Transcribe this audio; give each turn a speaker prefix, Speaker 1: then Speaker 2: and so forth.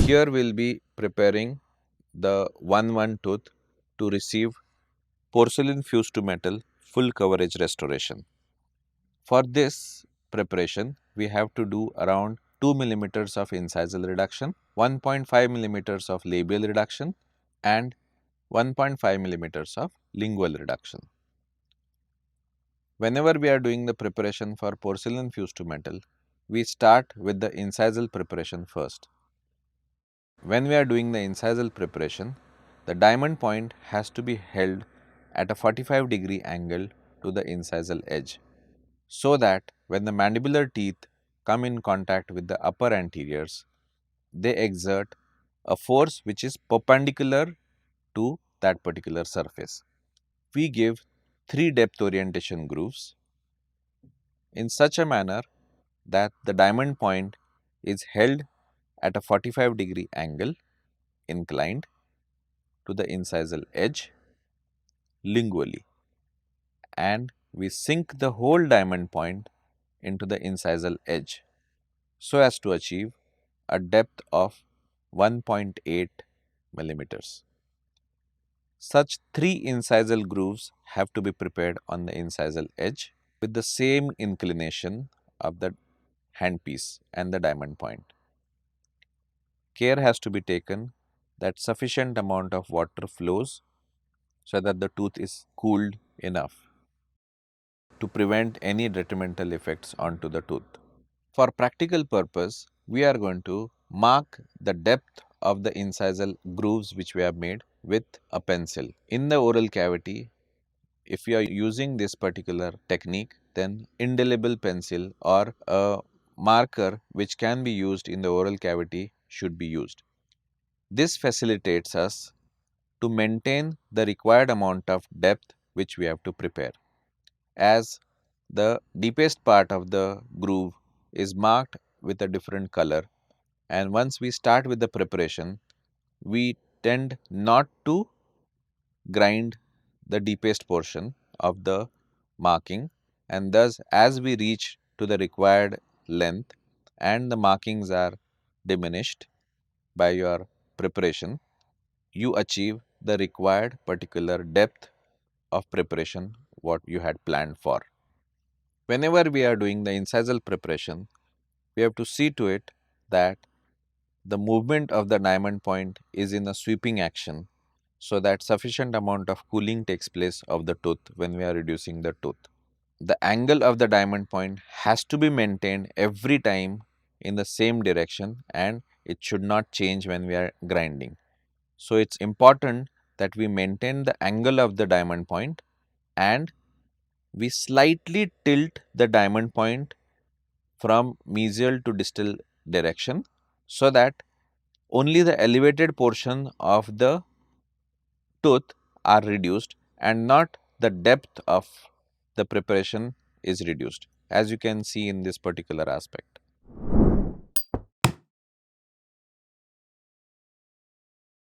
Speaker 1: Here we'll be preparing the 1-1 tooth to receive porcelain fused to metal full coverage restoration. For this preparation, we have to do around 2 millimeters of incisal reduction, 1.5 millimeters of labial reduction and 1.5 millimeters of lingual reduction. Whenever we are doing the preparation for porcelain fused to metal, we start with the incisal preparation first. When we are doing the incisal preparation, the diamond point has to be held at a 45-degree angle to the incisal edge, so that when the mandibular teeth come in contact with the upper anteriors, they exert a force which is perpendicular to that particular surface. We give 3 depth orientation grooves in such a manner that the diamond point is held at a 45-degree angle inclined to the incisal edge lingually, and we sink the whole diamond point into the incisal edge so as to achieve a depth of 1.8 millimeters. Such 3 incisal grooves have to be prepared on the incisal edge with the same inclination of the handpiece and the diamond point. Care has to be taken that sufficient amount of water flows so that the tooth is cooled enough to prevent any detrimental effects onto the tooth. For practical purpose, we are going to mark the depth of the incisal grooves which we have made with a pencil. In the oral cavity, if you are using this particular technique, then indelible pencil or a marker which can be used in the oral cavity should be used. This facilitates us to maintain the required amount of depth which we have to prepare, as the deepest part of the groove is marked with a different color, and once we start with the preparation, we tend not to grind the deepest portion of the marking, and thus as we reach to the required length and the markings are diminished by your preparation, you achieve the required particular depth of preparation what you had planned for. Whenever we are doing the incisal preparation, we have to see to it that the movement of the diamond point is in a sweeping action, so that sufficient amount of cooling takes place of the tooth when we are reducing the tooth. The angle of the diamond point has to be maintained every time in the same direction, and it should not change when we are grinding. So it's important that we maintain the angle of the diamond point and we slightly tilt the diamond point from mesial to distal direction, so that only the elevated portion of the tooth are reduced and not the depth of the preparation is reduced, as you can see in this particular aspect.